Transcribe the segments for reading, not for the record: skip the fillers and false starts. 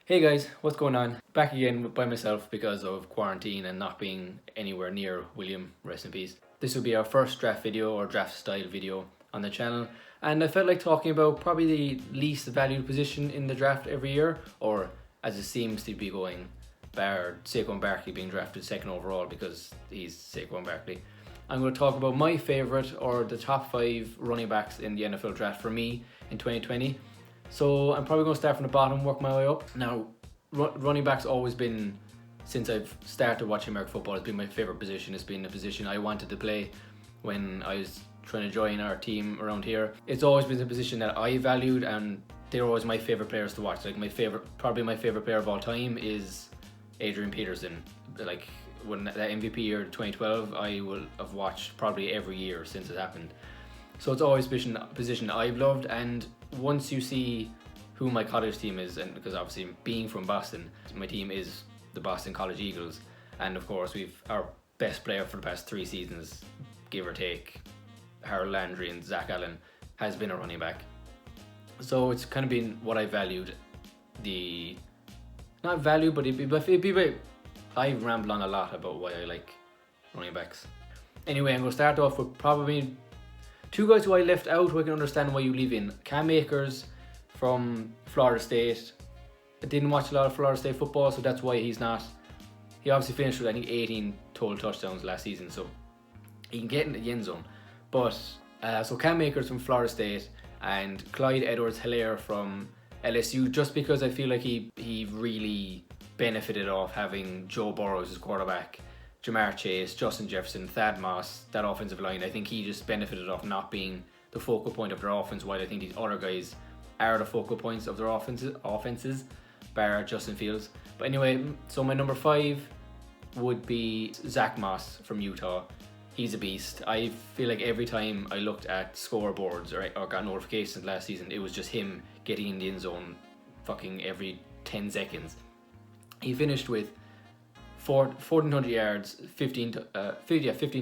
Hey guys, what's going on? Back again by myself because of quarantine and not being anywhere near William, rest in peace. This will be our first draft video or draft style video on the channel, and I felt like talking about probably the least valued position in the draft every year, or as it seems to be going, bar Saquon Barkley being drafted second overall because he's Saquon Barkley. I'm going to talk about my favourite or the top 5 running backs in the NFL draft for me in 2020. So I'm probably going to start from the bottom, work my way up. Now, running back's always been, since I've started watching American football, it's been my favourite position. It's been the position I wanted to play when I was trying to join our team around here. It's always been the position that I valued, and they're always my favourite players to watch. Like probably my favourite player of all time is Adrian Peterson. Like when that MVP year 2012, I will have watched probably every year since it happened. So it's always been a position I've loved, and once you see who my college team is, and because obviously being from Boston, my team is the Boston College Eagles, and of course we've our best player for the past 3 seasons, give or take, Harold Landry and Zach Allen, has been a running back. So it's kind of been what I valued. Not value, but it'd be very, I ramble on a lot about why I like running backs. Anyway, I'm going to start off with probably 2 guys who I left out who I can understand why you leave in. Cam Akers from Florida State. I didn't watch a lot of Florida State football, so that's why he's not. He obviously finished with I think 18 total touchdowns last season, so he can get into the end zone. But so Cam Akers from Florida State and Clyde Edwards-helaire from LSU, just because I feel like he really benefited off having Joe Burrow as his quarterback, Jamar Chase, Justin Jefferson, Thad Moss, that offensive line. I think he just benefited off not being the focal point of their offense, while I think these other guys are the focal points of their offenses, bar Justin Fields. But anyway, so my number 5 would be Zach Moss from Utah. He's a beast. I feel like every time I looked at scoreboards or got notifications last season, it was just him getting in the end zone fucking every 10 seconds. He finished with 1,400 yards, 15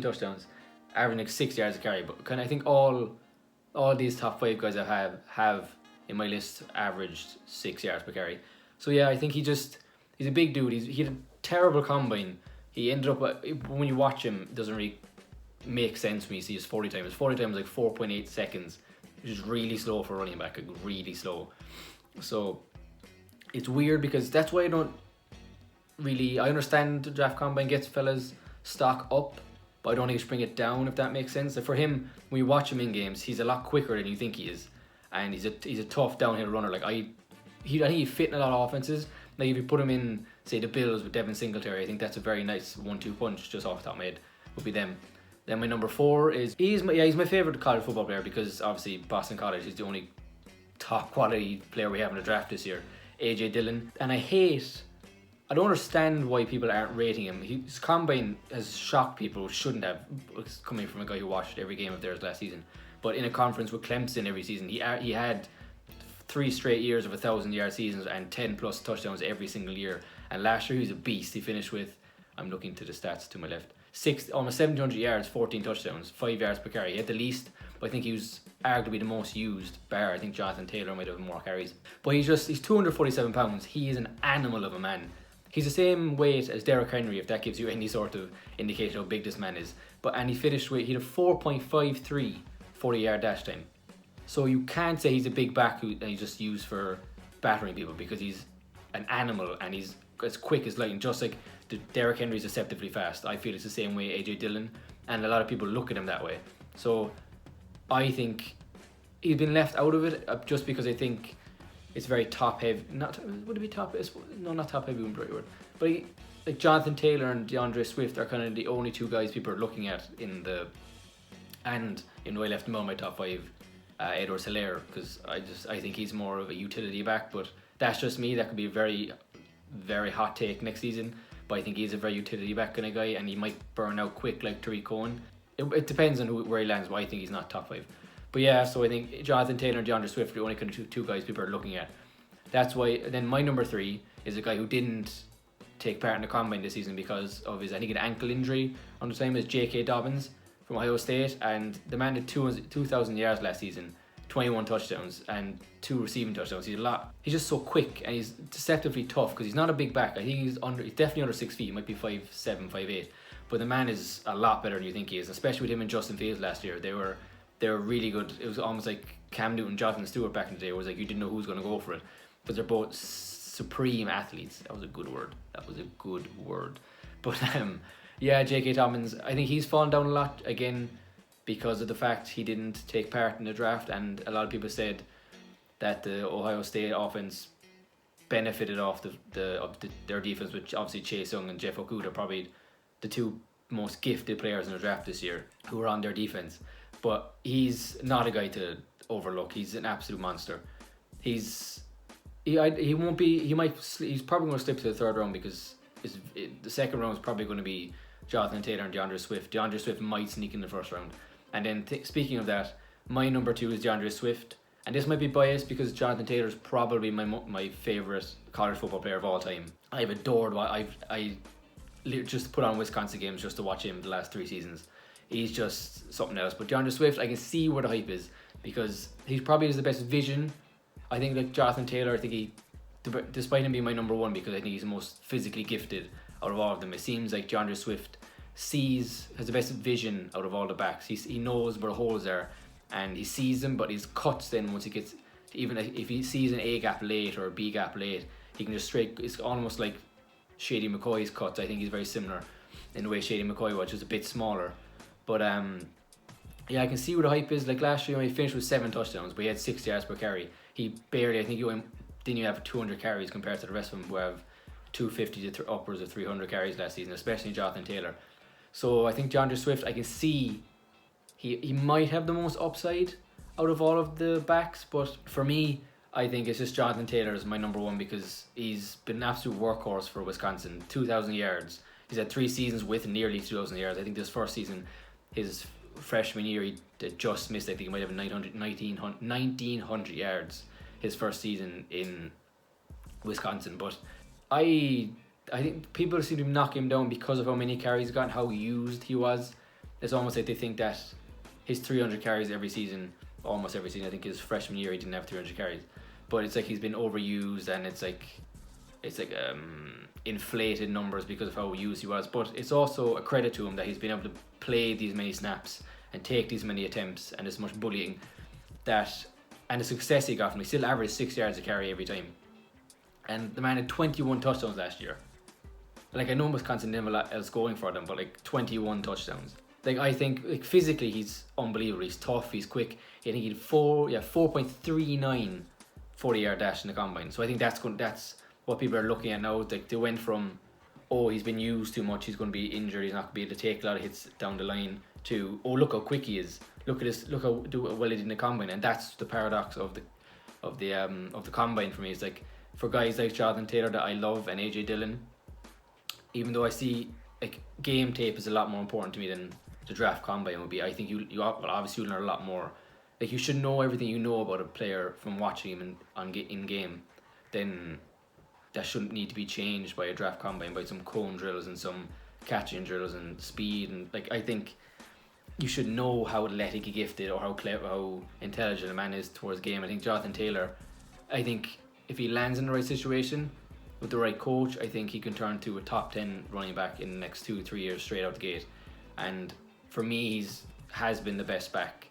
touchdowns, averaging like 6 yards a carry. But I think all these top 5 guys I have in my list averaged 6 yards per carry. So yeah, I think he's a big dude. He had a terrible combine. He ended up, when you watch him, it doesn't really make sense when you see his 40 time. His 40 time is like 4.8 seconds, which is really slow for a running back, like really slow. So it's weird because that's why I understand the draft combine gets fellas stock up, but I don't think you should bring it down, if that makes sense. Like for him, when you watch him in games, he's a lot quicker than you think he is, and he's a tough downhill runner. Like I think he fit in a lot of offenses. Like if you put him in, say, the Bills with Devin Singletary, I think that's a very nice 1-2 punch, just off the top of my head, would be them. Then my number 4 is he's my favorite college football player because obviously Boston College is the only top quality player we have in the draft this year, AJ Dillon. And I don't understand why people aren't rating him. His combine has shocked people who shouldn't have. It's coming from a guy who watched every game of theirs last season. But in a conference with Clemson every season, he had 3 straight years of 1,000-yard seasons and 10 plus touchdowns every single year. And last year he was a beast. He finished with, I'm looking to the stats to my left, almost 1,700 yards, 14 touchdowns, 5 yards per carry. He had the least, but I think he was arguably the most used, bar I think Jonathan Taylor might have more carries. But he's 247 pounds. He is an animal of a man. He's the same weight as Derrick Henry, if that gives you any sort of indication how big this man is. And he finished with, he had a 4.53 40-yard dash time. So you can't say he's a big back who he's just used for battering people, because he's an animal and he's as quick as lightning. Just like Derrick Henry is deceptively fast, I feel it's the same way AJ Dillon, and a lot of people look at him that way. So I think he's been left out of it just because I think it's very top heavy. Would it be top? No, not top heavy would be the right word. But like Jonathan Taylor and DeAndre Swift are kind of the only 2 guys people are looking at I left him on my top 5. Edwards-helaire, because I think he's more of a utility back, but that's just me. That could be a very, very hot take next season. But I think he's a very utility back kind of guy, and he might burn out quick like Tariq Cohen. It depends on where he lands, but I think he's not top 5. But yeah, so I think Jonathan Taylor and DeAndre Swift are the only kind of two guys people are looking at. That's why. Then my number 3 is a guy who didn't take part in the combine this season because of his, I think, an ankle injury on the same as J.K. Dobbins from Ohio State, and the man did 2,000 yards last season, 21 touchdowns and 2 receiving touchdowns. He's just so quick, and he's deceptively tough because he's not a big back. I think he's definitely under 6 feet. He might be 5'7", 5'8", but the man is a lot better than you think he is. Especially with him and Justin Fields last year, they were really good. It was almost like Cam Newton, Jonathan Stewart back in the day. It was like you didn't know who was going to go for it, but they're both supreme athletes. That was a good word. But yeah, J.K. Dobbins, I think he's fallen down a lot again because of the fact he didn't take part in the draft, and a lot of people said that the Ohio State offense benefited off their defense, which obviously Chase Young and Jeff Okuda, probably the two most gifted players in the draft this year, who were on their defense. But he's not a guy to overlook. He's an absolute monster. He's probably going to slip to the third round because the second round is probably going to be Jonathan Taylor and DeAndre Swift. DeAndre Swift might sneak in the first round. And then speaking of that, my number 2 is DeAndre Swift. And this might be biased because Jonathan Taylor is probably my favourite college football player of all time. I've adored I just put on Wisconsin games just to watch him the last 3 seasons. He's just something else. But DeAndre Swift, I can see where the hype is because he probably has the best vision. I think like Jonathan Taylor, I think despite him being my number 1 because I think he's the most physically gifted out of all of them, it seems like DeAndre Swift has the best vision out of all the backs. He knows where the holes are and he sees them, but his cuts then once he gets, even if he sees an A gap late or a B gap late, he can just it's almost like Shady McCoy's cuts. I think he's very similar in the way Shady McCoy was, just a bit smaller. But yeah, I can see where the hype is. Like last year, he finished with 7 touchdowns, but he had 6 yards per carry. He barely, I think didn't even have 200 carries compared to the rest of them who have 250 to upwards of 300 carries last season, especially Jonathan Taylor. So I think DeAndre Swift, I can see he might have the most upside out of all of the backs, but for me, I think it's just Jonathan Taylor is my number 1 because he's been an absolute workhorse for Wisconsin. 2,000 yards. He's had 3 seasons with nearly 2,000 yards. I think this first season, his freshman year, he just missed. I think he might have 1,900 yards his first season in Wisconsin. But I think people seem to knock him down because of how many carries he got and how used he was. It's almost like they think that his 300 carries every season, almost every season. I think his freshman year he didn't have 300 carries, but it's like he's been overused and it's like inflated numbers because of how used he was. But it's also a credit to him that he's been able to play these many snaps and take these many attempts and this much bullying, and the success he got from. He still averaged 6 yards a carry every time, and the man had 21 touchdowns last year. Like, I know Wisconsin didn't have a lot else going for them, but like 21 touchdowns. Like, I think like physically he's unbelievable. He's tough, he's quick. I think he had 4.39 40-yard dash in the combine. So I think that's what people are looking at now. Like, they went from, oh, he's been used too much, he's going to be injured, he's not going to be able to take a lot of hits down the line, to, oh, look how quick he is. Look at this. Look how well he did in the combine. And that's the paradox of the combine for me. It's like, for guys like Jonathan Taylor that I love and AJ Dillon, even though I see like game tape is a lot more important to me than the draft combine would be. I think you obviously learn a lot more. Like, you should know everything you know about a player from watching him in game. Then that shouldn't need to be changed by a draft combine, by some cone drills and some catching drills and speed. And like, I think you should know how athletic, gifted, or how clever, how intelligent a man is towards game. I think Jonathan Taylor, I think if he lands in the right situation with the right coach, I think he can turn to a top 10 running back in the next 2-3 years straight out the gate. And for me, has been the best back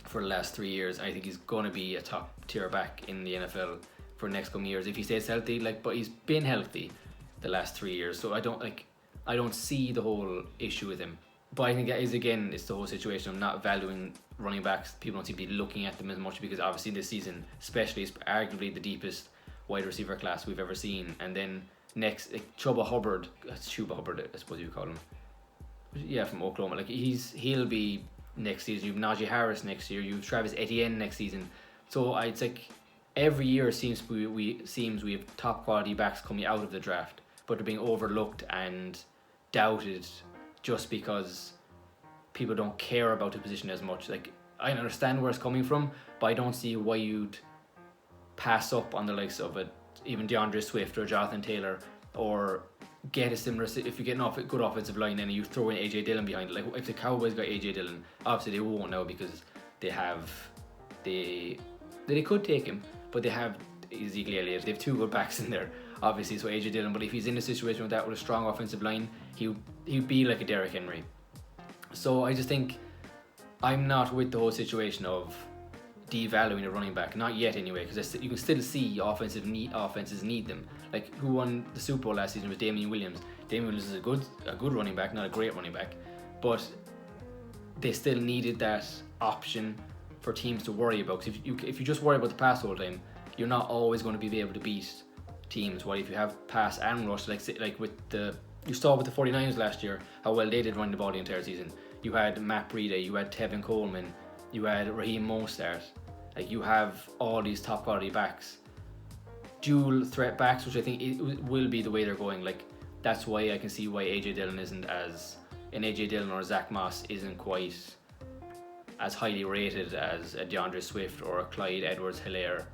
for the last 3 years. I think he's going to be a top tier back in the NFL for the next coming years if he stays healthy. But he's been healthy the last 3 years, so I don't see the whole issue with him. But I think that is, again, it's the whole situation of not valuing running backs. People don't seem to be looking at them as much because obviously this season, especially, is arguably the deepest wide receiver class we've ever seen. And then next, like Chuba Hubbard, I suppose you call him. Yeah, from Oklahoma. Like, he'll be next season. You have Najee Harris next year. You have Travis Etienne next season. So it's like every year seems we have top quality backs coming out of the draft, but they're being overlooked and doubted just because people don't care about the position as much. Like, I understand where it's coming from, but I don't see why you'd pass up on the likes of even DeAndre Swift or Jonathan Taylor, or get a similar, if you get a good offensive line and you throw in AJ Dillon behind it. Like, if the Cowboys got AJ Dillon, obviously they won't now because they could take him, but they have Ezekiel Elliott. They have two good backs in there, obviously. So AJ Dillon, but if he's in a situation with that with a strong offensive line, he'd be like a Derrick Henry. So I just think I'm not with the whole situation of devaluing a running back, not yet anyway, because you can still see offenses need them. Like, who won the Super Bowl last season was Damian Williams. Damian Williams is a good running back, not a great running back, but they still needed that option for teams to worry about. Because if you just worry about the pass all the time, you're not always going to be able to beat teams. While if you have pass and rush, like with you saw with the 49ers last year how well they did running the ball the entire season. You had Matt Breida, you had Tevin Coleman, you had Raheem Mostert. Like, you have all these top quality backs, dual threat backs, which I think it will be the way they're going. Like, that's why I can see why AJ Dillon AJ Dillon or Zach Moss isn't quite as highly rated as a DeAndre Swift or a Clyde Edwards-Helaire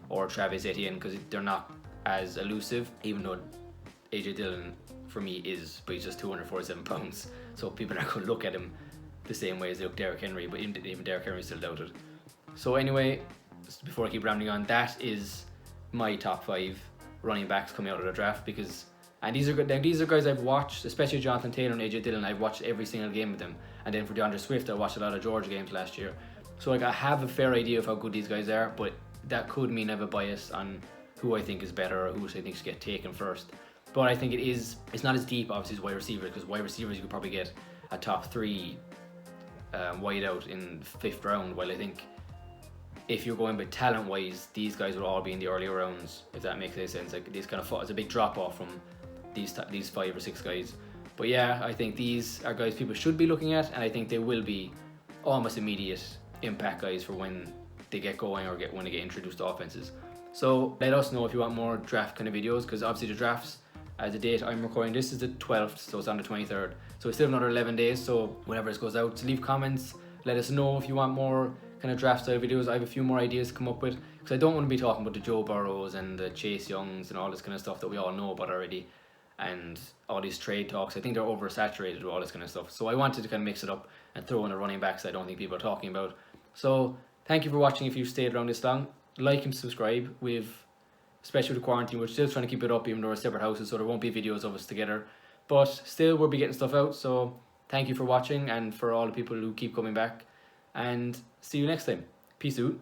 or Travis Etienne, because they're not as elusive, even though AJ Dillon for me is, but he's just 247 pounds, so people are going to look at him the same way as they look Derrick Henry, but even Derrick Henry is still doubted. So anyway, before I keep rambling on, that is my top 5 running backs coming out of the draft, and these are good. These are guys I've watched, especially Jonathan Taylor and AJ Dillon. I've watched every single game of them, and then for DeAndre Swift, I watched a lot of Georgia games last year. So like, I have a fair idea of how good these guys are, but that could mean I have a bias on who I think is better or who I think should get taken first. But I think it's not as deep, obviously, as wide receivers, because wide receivers you could probably get a top 3 wide out in the 5th round, while I think if you're going by talent wise, these guys will all be in the earlier rounds, if that makes any sense. Like, these kind of it's a big drop off from these 5 or 6 guys. But yeah, I think these are guys people should be looking at, and I think they will be almost immediate impact guys for when they get going or when they get introduced to offenses. So let us know if you want more draft kind of videos, because obviously the drafts, the date I'm recording this is the 12th, so it's on the 23rd. So it's still another 11 days, so whenever this goes out, so leave comments, let us know if you want more kind of draft style videos. I have a few more ideas to come up with, because I don't want to be talking about the Joe Burrows and the Chase Youngs and all this kind of stuff that we all know about already, and all these trade talks. I think they're oversaturated with all this kind of stuff. So I wanted to kind of mix it up and throw in the running backs that I don't think people are talking about. So thank you for watching. If you've stayed around this long, like and subscribe. Especially with the quarantine, we're still trying to keep it up, even though we're separate houses, so there won't be videos of us together. But still, we'll be getting stuff out. So thank you for watching, and for all the people who keep coming back. And see you next time. Peace out.